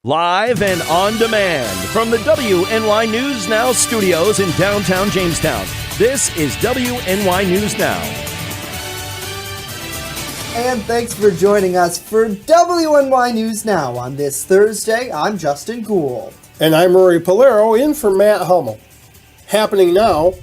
Live and on demand from the WNY News Now studios in downtown Jamestown. This is WNY News Now. And thanks for joining us for WNY News Now on this Thursday. I'm Justin Gould. And I'm Rory Polero, in for Matt Hummel. Happening now,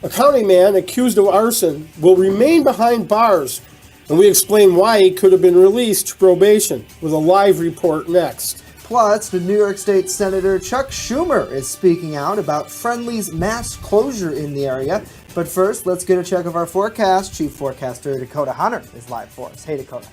a county man accused of arson will remain behind bars, and we explain why he could have been released to probation with a live report next. Plus, the New York State Senator Chuck Schumer is speaking out about Friendly's mass closure in the area. But first, let's get a check of our forecast. Chief Forecaster Dakota Hunter is live for us. Hey, Dakota.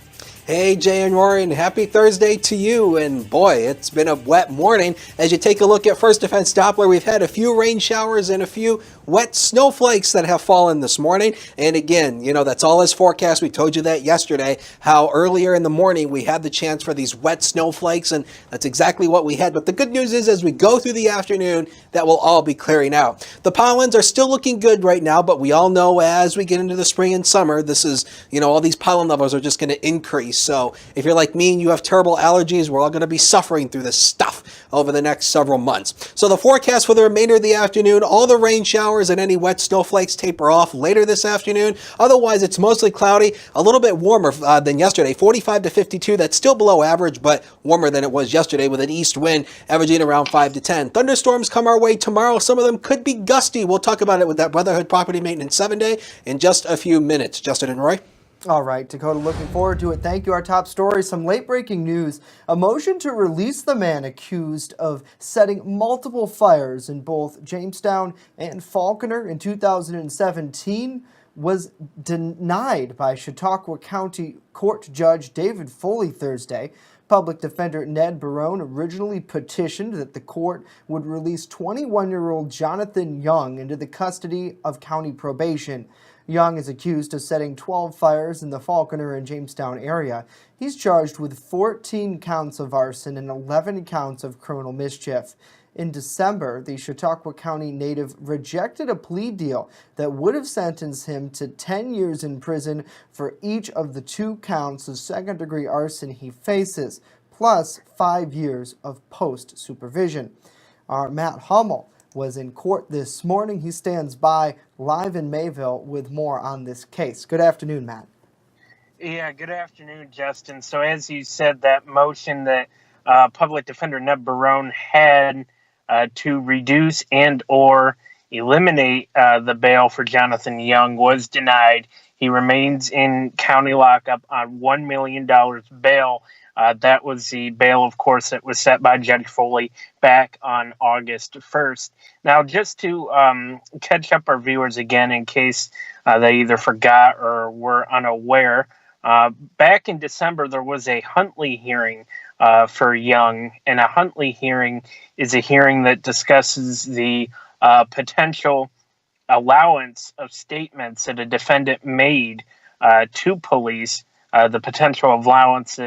Hey, Jay and Rory, and happy Thursday to you. And boy, it's been a wet morning. As you take a look at First Defense Doppler, we've had a few rain showers and a few wet snowflakes that have fallen this morning. And again, that's all as forecast. We told you that yesterday, how earlier in the morning we had the chance for these wet snowflakes, and that's exactly what we had. But the good news is, as we go through the afternoon, that will all be clearing out. The pollens are still looking good right now, but we all know as we get into the spring and summer, this is, all these pollen levels are just going to increase. So if you're like me and you have terrible allergies, we're all going to be suffering through this stuff over the next several months. So the forecast for the remainder of the afternoon, all the rain showers and any wet snowflakes taper off later this afternoon. Otherwise, it's mostly cloudy, a little bit warmer than yesterday, 45 to 52. That's still below average, but warmer than it was yesterday with an east wind averaging around 5 to 10. Thunderstorms come our way tomorrow. Some of them could be gusty. We'll talk about it with that Weatherhood Property Maintenance 7-day in just a few minutes. Justin and Roy? All right, Dakota, looking forward to it. Thank you. Our top story, some late-breaking news. A motion to release the man accused of setting multiple fires in both Jamestown and Falconer in 2017 was denied by Chautauqua County Court Judge David Foley Thursday. Public Defender Ned Barone originally petitioned that the court would release 21-year-old Jonathan Young into the custody of county probation. Young is accused of setting 12 fires in the Falconer and Jamestown area. He's charged with 14 counts of arson and 11 counts of criminal mischief. In December, the Chautauqua County native rejected a plea deal that would have sentenced him to 10 years in prison for each of the 2 counts of second-degree arson he faces, plus 5 years of post-supervision. Our Matt Hummel was in court this morning. He stands by live in Mayville with more on this case. Good afternoon, Matt. Yeah, good afternoon, Justin. So as you said, that motion that Public Defender Ned Barone had to reduce and or eliminate the bail for Jonathan Young was denied. He remains in county lockup on $1 million bail. That was the bail, of course, that was set by Judge Foley back on August 1st. Now, just to catch up our viewers again in case they either forgot or were unaware, back in December there was a Huntley hearing for Young, and a Huntley hearing is a hearing that discusses the potential allowance of statements that a defendant made to police, the potential allowance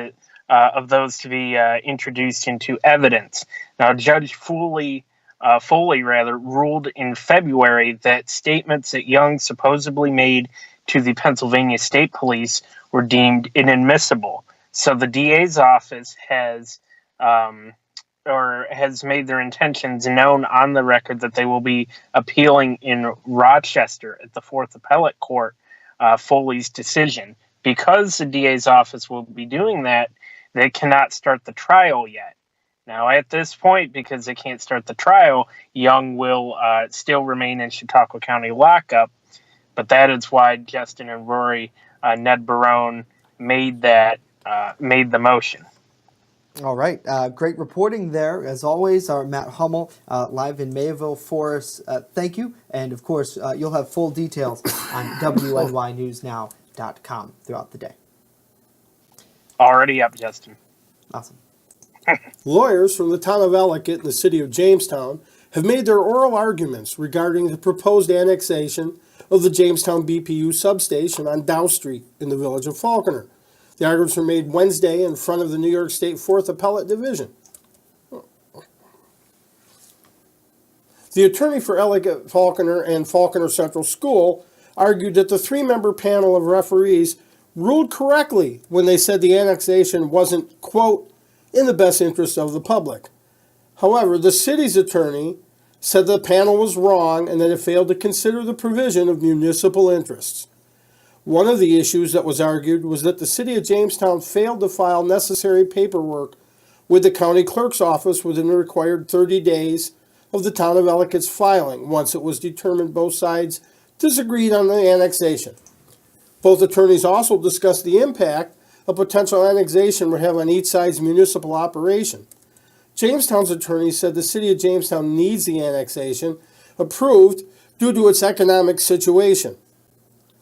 of those to be introduced into evidence. Now, Judge Foley ruled in February that statements that Young supposedly made to the Pennsylvania State Police were deemed inadmissible. So the DA's office has made their intentions known on the record that they will be appealing in Rochester at the 4th Appellate Court Foley's decision. Because the DA's office will be doing that, they cannot start the trial yet. Now, at this point, because they can't start the trial, Young will still remain in Chautauqua County lockup. But that is why Justin and Rory, Ned Barone made the motion. All right. Great reporting there. As always, our Matt Hummel live in Mayville for us. Thank you. And, of course, you'll have full details on WNYNewsNow.com throughout the day. Already up, Justin. Awesome. Lawyers from the town of Ellicott and the city of Jamestown have made their oral arguments regarding the proposed annexation of the Jamestown BPU substation on Dow Street in the village of Falconer. The arguments were made Wednesday in front of the New York State 4th Appellate Division. The attorney for Ellicott, Falconer, and Falconer Central School argued that the 3-member panel of referees ruled correctly when they said the annexation wasn't, quote, in the best interest of the public. However, the city's attorney said the panel was wrong and that it failed to consider the provision of municipal interests. One of the issues that was argued was that the city of Jamestown failed to file necessary paperwork with the county clerk's office within the required 30 days of the town of Ellicott's filing, once it was determined both sides disagreed on the annexation. Both attorneys also discussed the impact a potential annexation would have on each side's municipal operation. Jamestown's attorney said the city of Jamestown needs the annexation approved due to its economic situation.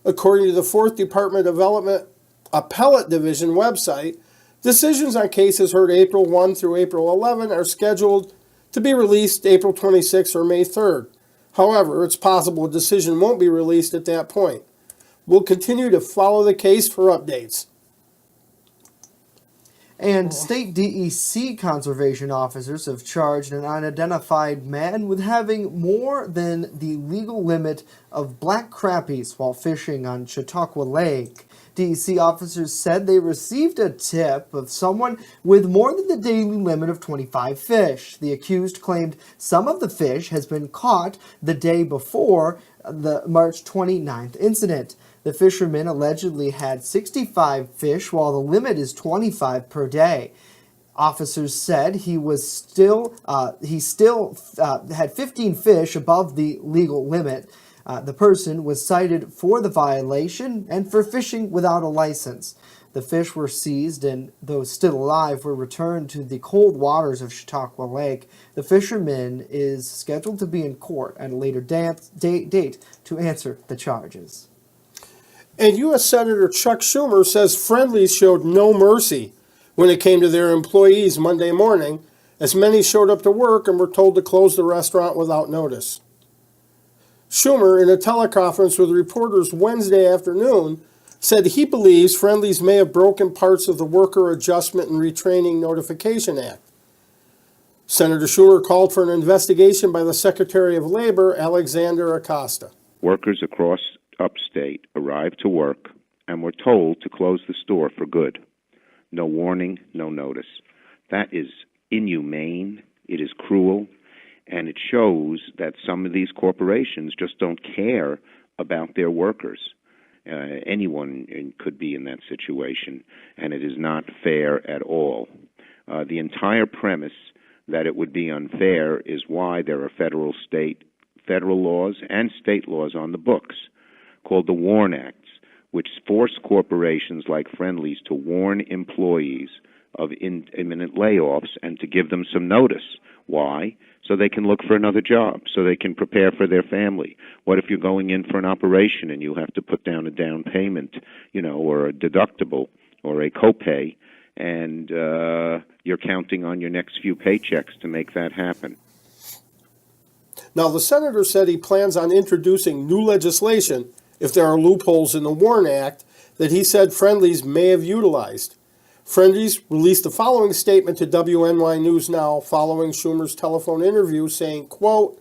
According to the 4th Department of Development Appellate Division website, decisions on cases heard April 1 through April 11 are scheduled to be released April 26 or May 3rd. However, it's possible a decision won't be released at that point. We'll continue to follow the case for updates. And state DEC conservation officers have charged an unidentified man with having more than the legal limit of black crappies while fishing on Chautauqua Lake. DEC officers said they received a tip of someone with more than the daily limit of 25 fish. The accused claimed some of the fish has been caught the day before the March 29th incident. The fisherman allegedly had 65 fish, while the limit is 25 per day. Officers said he still had 15 fish above the legal limit. The person was cited for the violation and for fishing without a license. The fish were seized and, though still alive, were returned to the cold waters of Chautauqua Lake. The fisherman is scheduled to be in court at a later date to answer the charges. And U.S. Senator Chuck Schumer says Friendly's showed no mercy when it came to their employees Monday morning, as many showed up to work and were told to close the restaurant without notice. Schumer, in a teleconference with reporters Wednesday afternoon, said he believes Friendly's may have broken parts of the Worker Adjustment and Retraining Notification Act. Senator Schumer called for an investigation by the Secretary of Labor, Alexander Acosta. Workers across upstate arrived to work and were told to close the store for good. No warning, no notice. That is inhumane, it is cruel, and it shows that some of these corporations just don't care about their workers. Anyone could be in that situation, and it is not fair at all. The entire premise that it would be unfair is why there are federal laws and state laws on the books called the WARN Acts, which force corporations like Friendly's to warn employees of imminent layoffs and to give them some notice. Why? So they can look for another job, so they can prepare for their family. What if you're going in for an operation and you have to put down a down payment, or a deductible or a copay, and you're counting on your next few paychecks to make that happen? Now, the senator said he plans on introducing new legislation if there are loopholes in the WARN Act that he said Friendly's may have utilized. Friendly's released the following statement to WNY News Now following Schumer's telephone interview, saying, quote,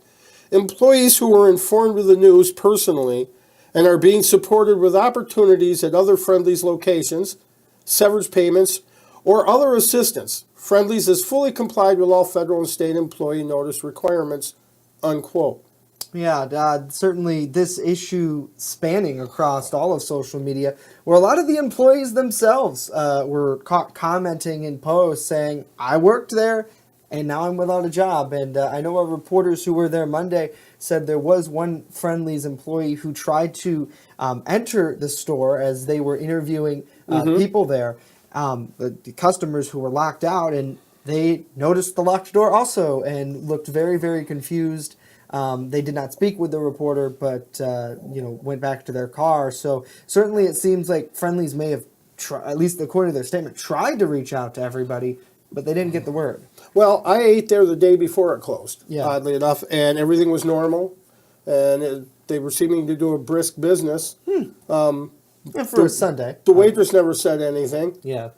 "Employees who were informed of the news personally and are being supported with opportunities at other Friendly's locations, severance payments, or other assistance. Friendly's has fully complied with all federal and state employee notice requirements," unquote. Yeah, certainly this issue spanning across all of social media, where a lot of the employees themselves were commenting in posts saying, I worked there and now I'm without a job. And I know our reporters who were there Monday said there was one Friendly's employee who tried to enter the store as they were interviewing people there, the customers who were locked out, and they noticed the locked door also and looked very, very confused. They did not speak with the reporter, but went back to their car. So certainly it seems like Friendly's may have, at least according to their statement, tried to reach out to everybody, but they didn't get the word. Well, I ate there the day before it closed, Yeah. oddly enough, and everything was normal, and they were seeming to do a brisk business. And for a Sunday. The waitress never said anything. Yeah.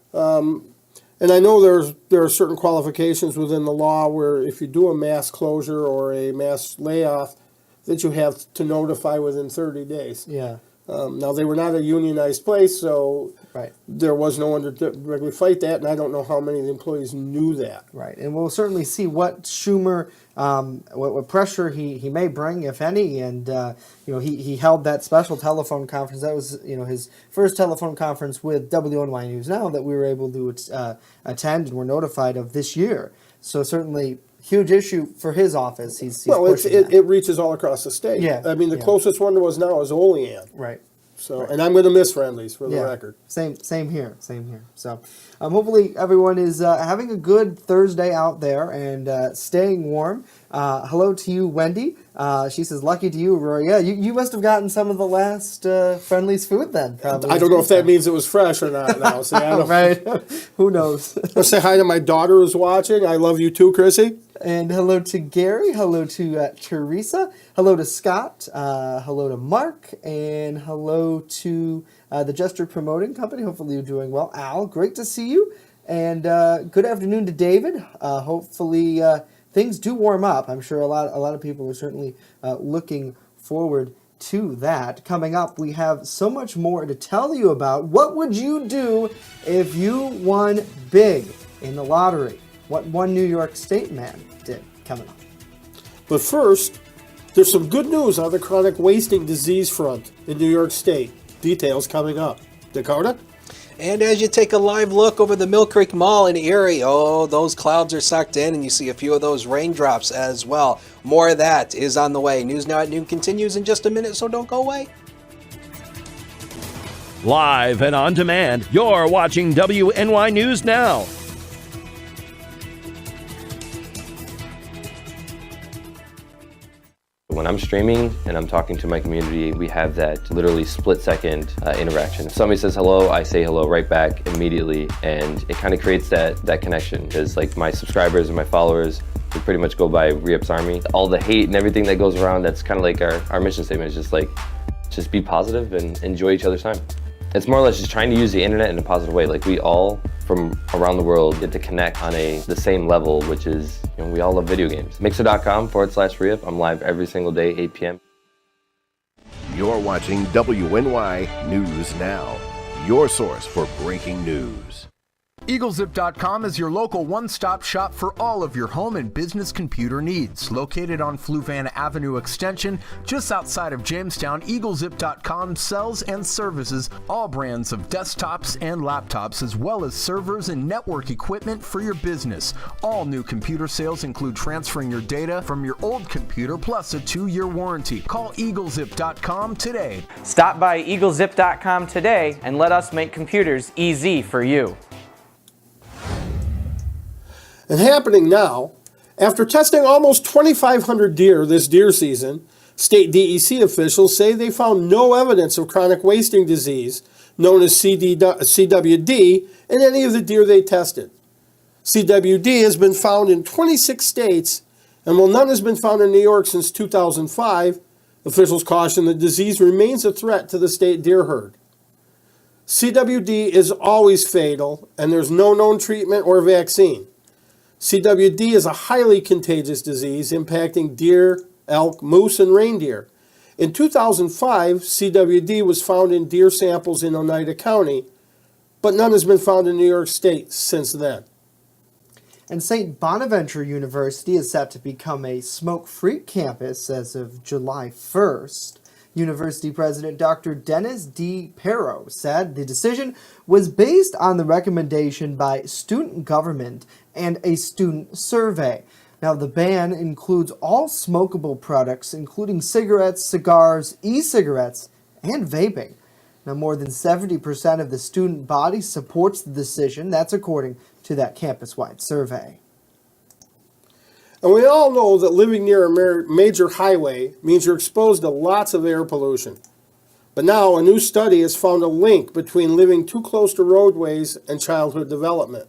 And I know there are certain qualifications within the law where if you do a mass closure or a mass layoff, that you have to notify within 30 days. Yeah. Now, they were not a unionized place, so Right. There was no one to directly fight that, and I don't know how many of the employees knew that. Right, and we'll certainly see what Schumer, what pressure he may bring, if any. And he held that special telephone conference. That was his first telephone conference with WNY News Now that we were able to attend and were notified of this year. So certainly huge issue for his office. He's it reaches all across the state. Yeah, I mean the closest one to us now is Olean. Right. So, and I'm going to miss Friendlies for the record. Same here. So, hopefully everyone is having a good Thursday out there and staying warm. Hello to you, Wendy. She says, "Lucky to you, Roy." Yeah, you must have gotten some of the last Friendlies food then. Probably. I don't know if that means it was fresh or not. Now, so right? Who knows? I'll say hi to my daughter who's watching. I love you too, Chrissy. And hello to Gary. Hello to Teresa. Hello to Scott. Hello to Mark. And hello to the Jester Promoting Company. Hopefully you're doing well. Al, great to see you. And good afternoon to David. Hopefully things do warm up. I'm sure a lot of people are certainly looking forward to that. Coming up, we have so much more to tell you about. What would you do if you won big in the lottery? What one New York State man did, coming up. But first, there's some good news on the chronic wasting disease front in New York State. Details coming up. Dakota? And as you take a live look over the Mill Creek Mall in Erie, those clouds are sucked in, and you see a few of those raindrops as well. More of that is on the way. News Now at Noon continues in just a minute, so don't go away. Live and on demand, you're watching WNY News Now. When I'm streaming and I'm talking to my community, we have that literally split-second interaction. If somebody says hello, I say hello right back immediately, and it kind of creates that connection. Because like my subscribers and my followers, we pretty much go by Re-Ups Army. All the hate and everything that goes around, that's kind of like our mission statement. Is just be positive and enjoy each other's time. It's more or less just trying to use the internet in a positive way. Like we all from around the world get to connect on the same level, which is, we all love video games. Mixer.com/Re-Up. I'm live every single day, 8 p.m. You're watching WNY News Now, your source for breaking news. EagleZip.com is your local one-stop shop for all of your home and business computer needs. Located on Fluvan Avenue Extension, just outside of Jamestown, EagleZip.com sells and services all brands of desktops and laptops, as well as servers and network equipment for your business. All new computer sales include transferring your data from your old computer plus a 2-year warranty. Call EagleZip.com today. Stop by EagleZip.com today and let us make computers easy for you. And happening now, after testing almost 2,500 deer this deer season, state DEC officials say they found no evidence of chronic wasting disease, known as CWD, in any of the deer they tested. CWD has been found in 26 states, and while none has been found in New York since 2005, officials caution the disease remains a threat to the state deer herd. CWD is always fatal, and there's no known treatment or vaccine. CWD is a highly contagious disease impacting deer, elk, moose, and reindeer. In 2005, CWD was found in deer samples in Oneida County, but none has been found in New York State since then. And St. Bonaventure University is set to become a smoke-free campus as of July 1st. University President Dr. Dennis D. Perro said the decision was based on the recommendation by student government and a student survey. Now, the ban includes all smokable products, including cigarettes, cigars, e-cigarettes, and vaping. Now, more than 70% of the student body supports the decision. That's according to that campus-wide survey. And we all know that living near a major highway means you're exposed to lots of air pollution. But now a new study has found a link between living too close to roadways and childhood development.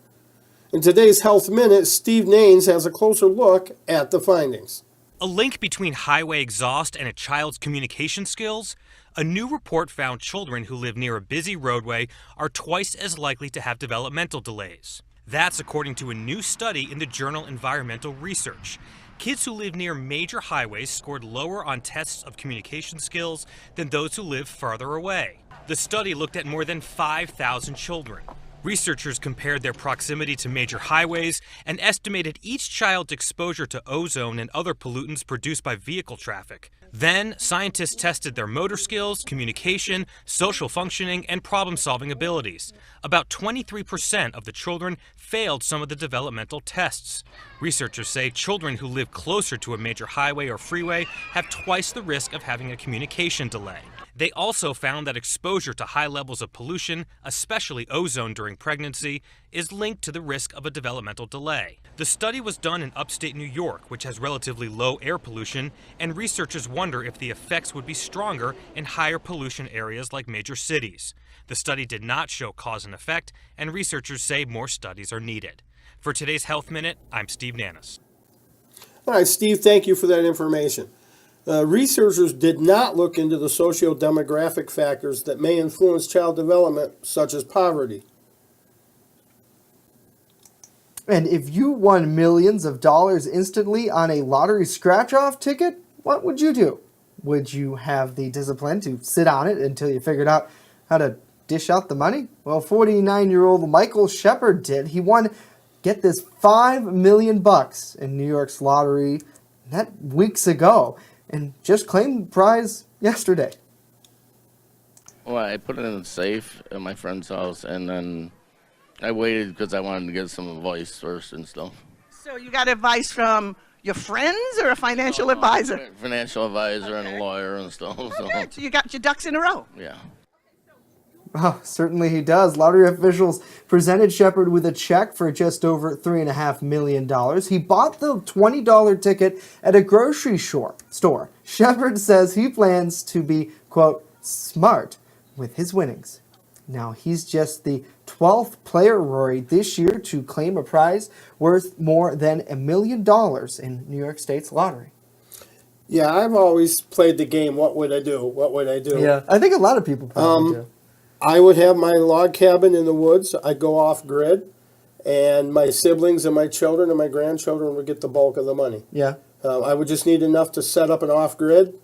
In today's Health Minute, Steve Naines has a closer look at the findings. A link between highway exhaust and a child's communication skills? A new report found children who live near a busy roadway are twice as likely to have developmental delays. That's according to a new study in the journal Environmental Research. Kids who live near major highways scored lower on tests of communication skills than those who live farther away. The study looked at more than 5,000 children. Researchers compared their proximity to major highways and estimated each child's exposure to ozone and other pollutants produced by vehicle traffic. Then, scientists tested their motor skills, communication, social functioning, and problem-solving abilities. About 23% of the children failed some of the developmental tests. Researchers say children who live closer to a major highway or freeway have twice the risk of having a communication delay. They also found that exposure to high levels of pollution, especially ozone during pregnancy, is linked to the risk of a developmental delay. The study was done in upstate New York, which has relatively low air pollution, and researchers wonder if the effects would be stronger in higher pollution areas like major cities. The study did not show cause and effect, and researchers say more studies are needed. For today's Health Minute, I'm Steve Nannis. All right, Steve, thank you for that information. Researchers did not look into the socio-demographic factors that may influence child development, such as poverty. And if you won millions of dollars instantly on a lottery scratch-off ticket, what would you do? Would you have the discipline to sit on it until you figured out how to dish out the money? Well, 49-year-old Michael Shepard did. He won, get this, $5 million in New York's lottery that weeks ago, and just claimed the prize yesterday. Well, I put it in the safe at my friend's house, and then I waited because I wanted to get some advice first and stuff. So you got advice from your friends or a financial advisor? Financial advisor and a lawyer and stuff. Okay, so you got your ducks in a row. Yeah. Oh, certainly he does. Lottery officials presented Shepard with a check for just over $3.5 million. He bought the $20 ticket at a grocery store. Shepard says he plans to be, quote, smart with his winnings. Now, he's just the 12th player, Rory, this year to claim a prize worth more than $1 million in New York State's lottery. Yeah, I've always played the game, what would I do? What would I do? Yeah, I think a lot of people probably do. I would have my log cabin in the woods. I'd go off grid, and my siblings and my children and my grandchildren would get the bulk of the money. Yeah. I would just need enough to set up an off grid,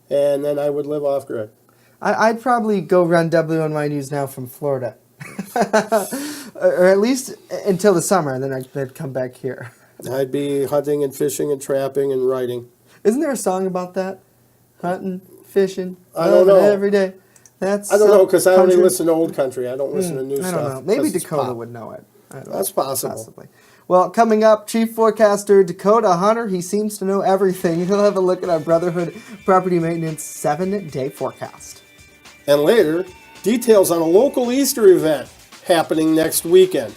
and then I would live off grid. I'd probably go run WNY News Now from Florida, or at least until the summer, and then I'd come back here. I'd be hunting and fishing and trapping and writing. Isn't there a song about that? Hunting, fishing, I don't know. every day. I don't know, because I only listen to old country. I don't listen to new stuff. I don't know. Maybe Dakota would know it. That's possible. Possibly. Well, coming up, Chief Forecaster Dakota Hunter. He seems to know everything. He'll have a look at our Brotherhood Property Maintenance 7-day forecast. And later, details on a local Easter event happening next weekend.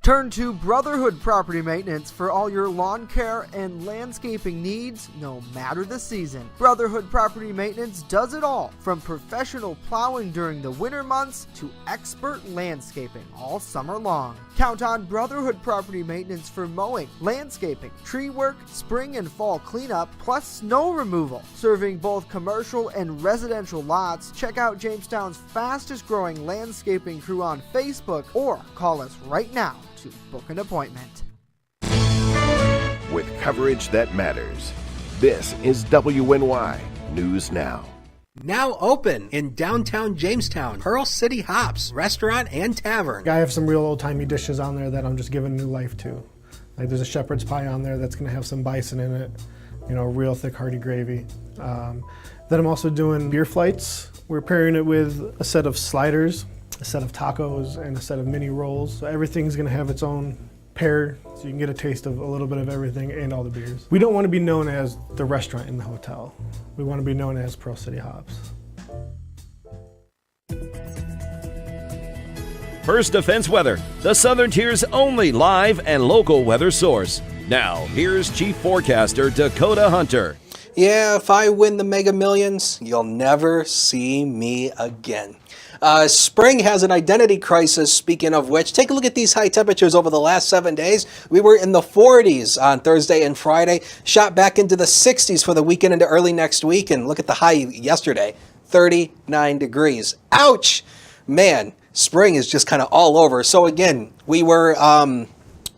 Turn to Brotherhood Property Maintenance for all your lawn care and landscaping needs, no matter the season. Brotherhood Property Maintenance does it all, from professional plowing during the winter months to expert landscaping all summer long. Count on Brotherhood Property Maintenance for mowing, landscaping, tree work, spring and fall cleanup, plus snow removal. Serving both commercial and residential lots, check out Jamestown's fastest growing landscaping crew on Facebook or call us right now to book an appointment. With coverage that matters, this is WNY News Now. Now open in downtown Jamestown, Pearl City Hops, restaurant and tavern. I have some real old-timey dishes on there that I'm just giving new life to. Like there's a shepherd's pie on there that's going to have some bison in it, you know, real thick hearty gravy. Then I'm also doing beer flights. We're pairing it with a set of sliders, a set of tacos, and a set of mini rolls. So everything's going to have its own pair, so you can get a taste of a little bit of everything and all the beers. We don't want to be known as the restaurant in the hotel. We want to be known as Pearl City Hops. First Defense Weather, the Southern Tier's only live and local weather source. Now, here's Chief Forecaster Dakota Hunter. Yeah, if I win the Mega Millions, you'll never see me again. Spring has an identity crisis, speaking of which. Take a look at these high temperatures over the last 7 days. We were in the 40s on Thursday and Friday, shot back into the 60s for the weekend into early next week, and look at the high yesterday, 39 degrees. Ouch! Man, spring is just kind of all over. So again, we were,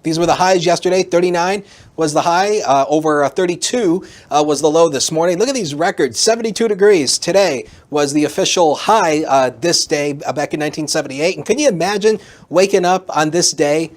these were the highs yesterday. 39 was the high, over 32 was the low this morning. Look at these records. 72 degrees today was the official high this day back in 1978. And can you imagine waking up on this day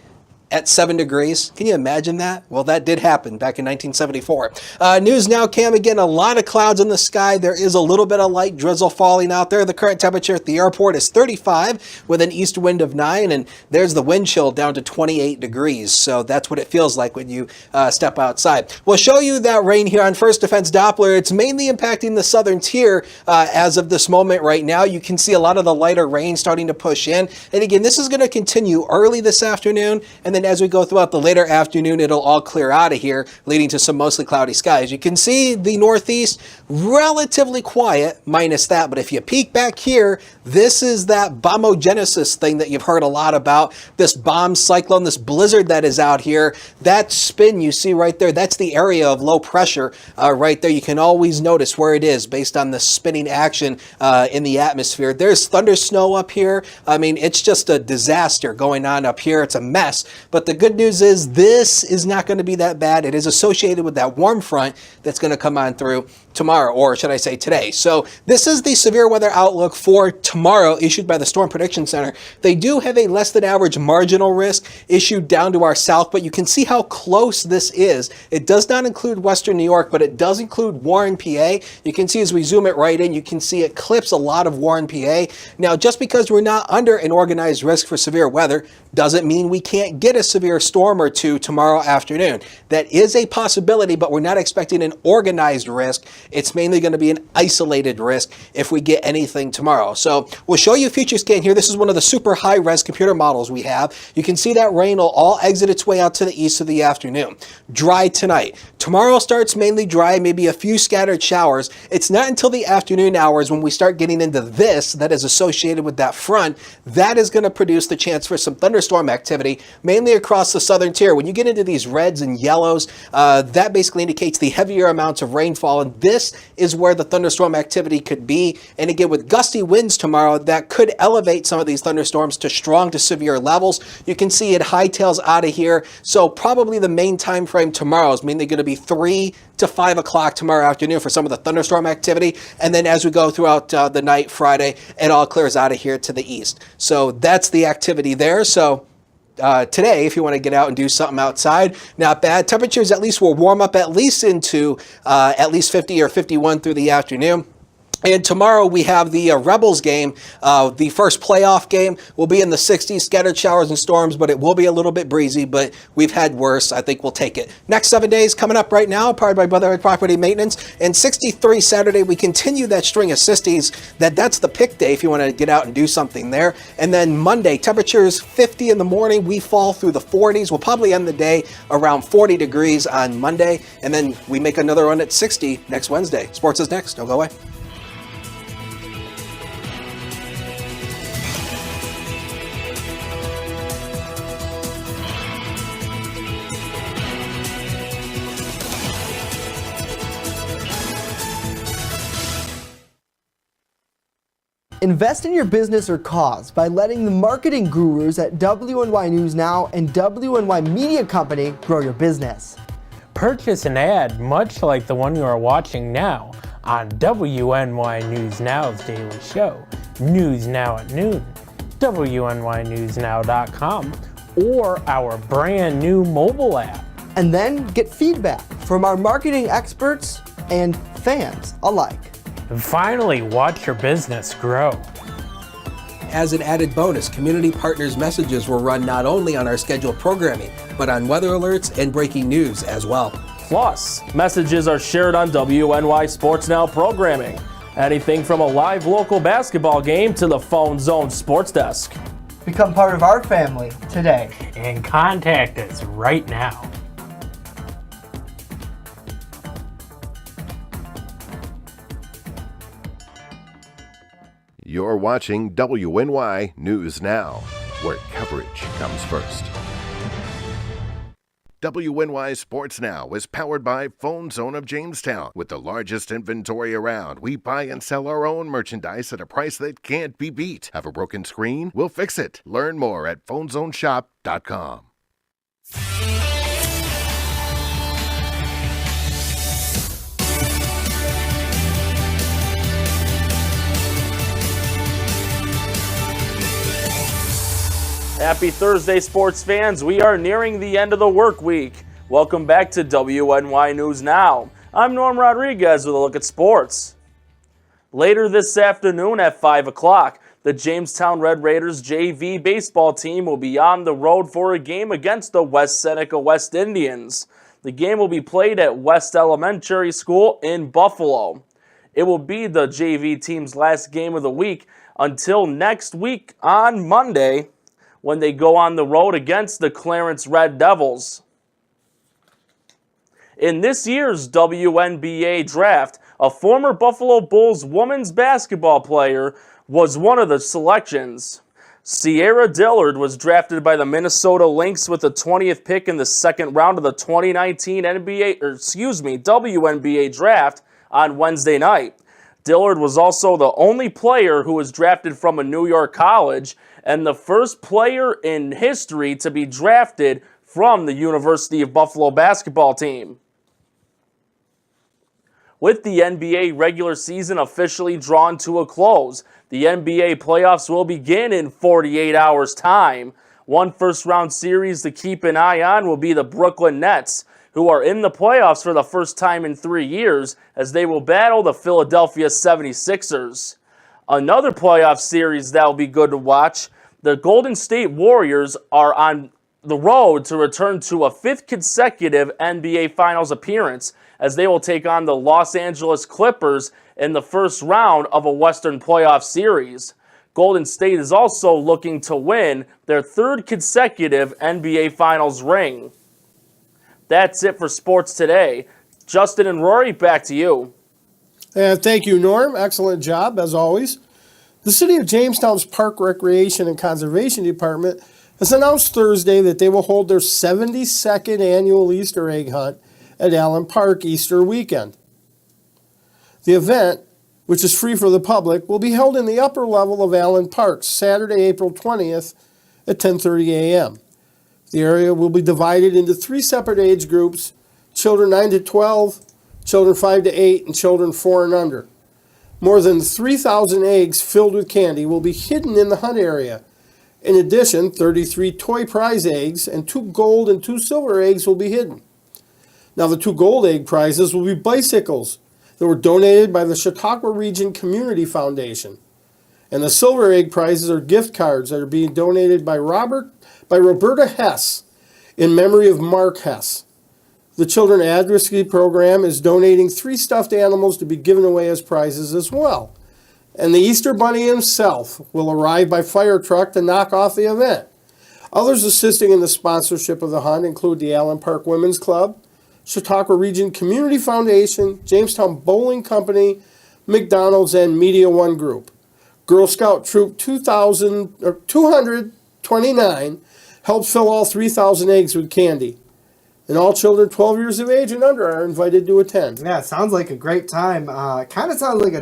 at 7 degrees? Can you imagine that? Well, that did happen back in 1974. News now, Cam. Again, a lot of clouds in the sky. There is a little bit of light drizzle falling out there. The current temperature at the airport is 35 with an east wind of 9, and there's the wind chill down to 28 degrees. So that's what it feels like when you step outside. We'll show you that rain here on First Defense Doppler. It's mainly impacting the southern tier as of this moment right now. You can see a lot of the lighter rain starting to push in. And again, this is going to continue early this afternoon, and then as we go throughout the later afternoon, it'll all clear out of here, leading to some mostly cloudy skies. You can see the northeast relatively quiet, minus that. But if you peek back here, this is that bombogenesis thing that you've heard a lot about. This bomb cyclone, this blizzard that is out here. That spin you see right there, that's the area of low pressure right there. You can always notice where it is based on the spinning action in the atmosphere. There's thunder snow up here. I mean, it's just a disaster going on up here. It's a mess. But the good news is this is not going to be that bad. It is associated with that warm front that's going to come on through tomorrow, or should I say today. So this is the severe weather outlook for tomorrow issued by the Storm Prediction Center. They do have a less than average marginal risk issued down to our south, but you can see how close this is. It does not include Western New York, but it does include Warren, PA. You can see as we zoom it right in, you can see it clips a lot of Warren, PA. Now, just because we're not under an organized risk for severe weather doesn't mean we can't get a severe storm or two tomorrow afternoon. That is a possibility, but we're not expecting an organized risk. It's mainly going to be an isolated risk if we get anything tomorrow. So we'll show you a future scan here. This is one of the super high-res computer models we have. You can see that rain will all exit its way out to the east of the afternoon. Dry tonight. Tomorrow starts mainly dry, maybe a few scattered showers. It's not until the afternoon hours when we start getting into this that is associated with that front that is going to produce the chance for some thunderstorm activity, mainly across the southern tier. When you get into these reds and yellows, that basically indicates the heavier amounts of rainfall, and this is where the thunderstorm activity could be. And again, with gusty winds tomorrow, that could elevate some of these thunderstorms to strong to severe levels. You can see it hightails out of here. So probably the main time frame tomorrow is mainly going to be 3 to 5 o'clock tomorrow afternoon for some of the thunderstorm activity. And then as we go throughout the night Friday, it all clears out of here to the east. So that's the activity there. So today, if you want to get out and do something outside, not bad. Temperatures at least will warm up at least into at least 50 or 51 through the afternoon. And tomorrow we have the Rebels game. The first playoff game will be in the 60s, scattered showers and storms, but it will be a little bit breezy, but we've had worse. I think we'll take it. Next 7 days coming up right now, powered by Brotherhood Property Maintenance. And 63 Saturday, we continue that string of 60s. That's the pick day if you want to get out and do something there. And then Monday, temperatures 50 in the morning. We fall through the 40s. We'll probably end the day around 40 degrees on Monday. And then we make another run at 60 next Wednesday. Sports is next. Don't go away. Invest in your business or cause by letting the marketing gurus at WNY News Now and WNY Media Company grow your business. Purchase an ad much like the one you are watching now on WNY News Now's daily show, News Now at Noon, WNYNewsNow.com, or our brand new mobile app. And then get feedback from our marketing experts and fans alike. And finally, watch your business grow. As an added bonus, Community Partners messages will run not only on our scheduled programming, but on weather alerts and breaking news as well. Plus, messages are shared on WNY Sports Now programming. Anything from a live local basketball game to the Phone Zone Sports Desk. Become part of our family today. And contact us right now. You're watching WNY News Now, where coverage comes first. WNY Sports Now is powered by Phone Zone of Jamestown. With the largest inventory around, we buy and sell our own merchandise at a price that can't be beat. Have a broken screen? We'll fix it. Learn more at phonezoneshop.com. Happy Thursday, sports fans. We are nearing the end of the work week. Welcome back to WNY News Now. I'm Norm Rodriguez with a look at sports. Later this afternoon at 5 o'clock, the Jamestown Red Raiders JV baseball team will be on the road for a game against the West Seneca West Indians. The game will be played at West Elementary School in Buffalo. It will be the JV team's last game of the week until next week on Monday, when they go on the road against the Clarence Red Devils. In this year's WNBA draft, a former Buffalo Bulls women's basketball player was one of the selections. Sierra Dillard was drafted by the Minnesota Lynx with the 20th pick in the second round of the 2019 WNBA draft on Wednesday night. Dillard was also the only player who was drafted from a New York college and the first player in history to be drafted from the University of Buffalo basketball team. With the NBA regular season officially drawn to a close, the NBA playoffs will begin in 48 hours' time. One first-round series to keep an eye on will be the Brooklyn Nets, who are in the playoffs for the first time in 3 years, as they will battle the Philadelphia 76ers. Another playoff series that will be good to watch, the Golden State Warriors are on the road to return to a fifth consecutive NBA Finals appearance, as they will take on the Los Angeles Clippers in the first round of a Western playoff series. Golden State is also looking to win their third consecutive NBA Finals ring. That's it for sports today. Justin and Rory, back to you. Thank you, Norm. Excellent job, as always. The City of Jamestown's Park Recreation and Conservation Department has announced Thursday that they will hold their 72nd annual Easter egg hunt at Allen Park Easter weekend. The event, which is free for the public, will be held in the upper level of Allen Park Saturday, April 20th at 10:30 a.m. The area will be divided into 3 separate age groups: children 9 to 12, children 5 to 8, and children 4 and under. More than 3,000 eggs filled with candy will be hidden in the hunt area. In addition, 33 toy prize eggs and 2 gold and 2 silver eggs will be hidden. Now, the 2 gold egg prizes will be bicycles that were donated by the Chautauqua Region Community Foundation. And the silver egg prizes are gift cards that are being donated by Roberta Hess in memory of Mark Hess. The Children Advocacy Program is donating 3 stuffed animals to be given away as prizes as well. And the Easter Bunny himself will arrive by fire truck to knock off the event. Others assisting in the sponsorship of the hunt include the Allen Park Women's Club, Chautauqua Region Community Foundation, Jamestown Bowling Company, McDonald's, and Media One Group. Girl Scout Troop 229 helped fill all 3,000 eggs with candy. And all children 12 years of age and under are invited to attend. Yeah, it sounds like a great time. Kind of sounds like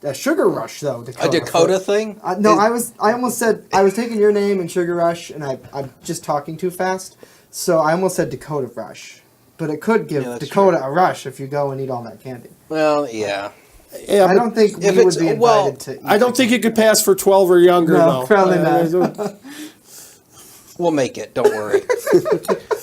a sugar rush, though. A Dakota thing? No, I almost said, I was taking your name and Sugar Rush, and I'm just talking too fast. So I almost said Dakota Rush. But it could give Dakota a rush if you go and eat all that candy. Well, yeah. Yeah, I don't think we would be invited to eat. I don't think it could pass for 12 or younger, no, though. Probably not. We'll make it. Don't worry.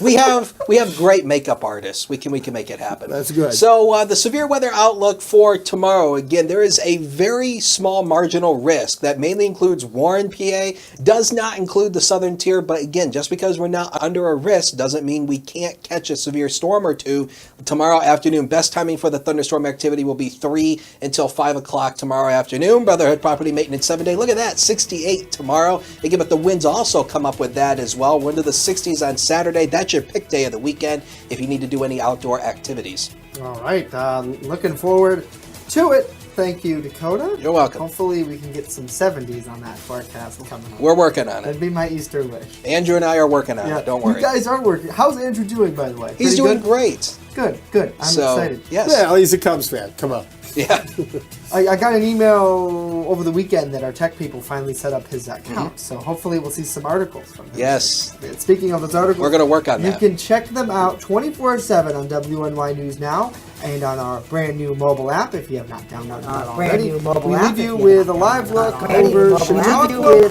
we have great makeup artists. We can make it happen. That's good. So the severe weather outlook for tomorrow. Again, there is a very small marginal risk that mainly includes Warren, PA. Does not include the southern tier. But again, just because we're not under a risk doesn't mean we can't catch a severe storm or two tomorrow afternoon. Best timing for the thunderstorm activity will be 3 until 5 o'clock tomorrow afternoon. Brotherhood Property Maintenance 7-day. Look at that, 68 tomorrow. Again, but the winds also come up with that as well. We're into the 60s on Saturday. That's your pick day of the weekend if you need to do any outdoor activities. All right. Looking forward to it. Thank you, Dakota. You're welcome. Hopefully we can get some 70s on that forecast coming up. We're working on it. That'd be my Easter wish. Andrew and I are working on it. Don't worry. You guys are working. How's Andrew doing, by the way? He's Pretty doing good? great. Good, good. I'm excited. Yes. Yeah, he's a Cubs fan. Come on. Yeah. I got an email over the weekend that our tech people finally set up his account, so hopefully we'll see some articles from him. Yes. Speaking of those articles, We're going to work on that. You can check them out 24/7 on WNY News Now and on our brand new mobile app if you have not downloaded it already. We leave you with a live look over Chautauqua.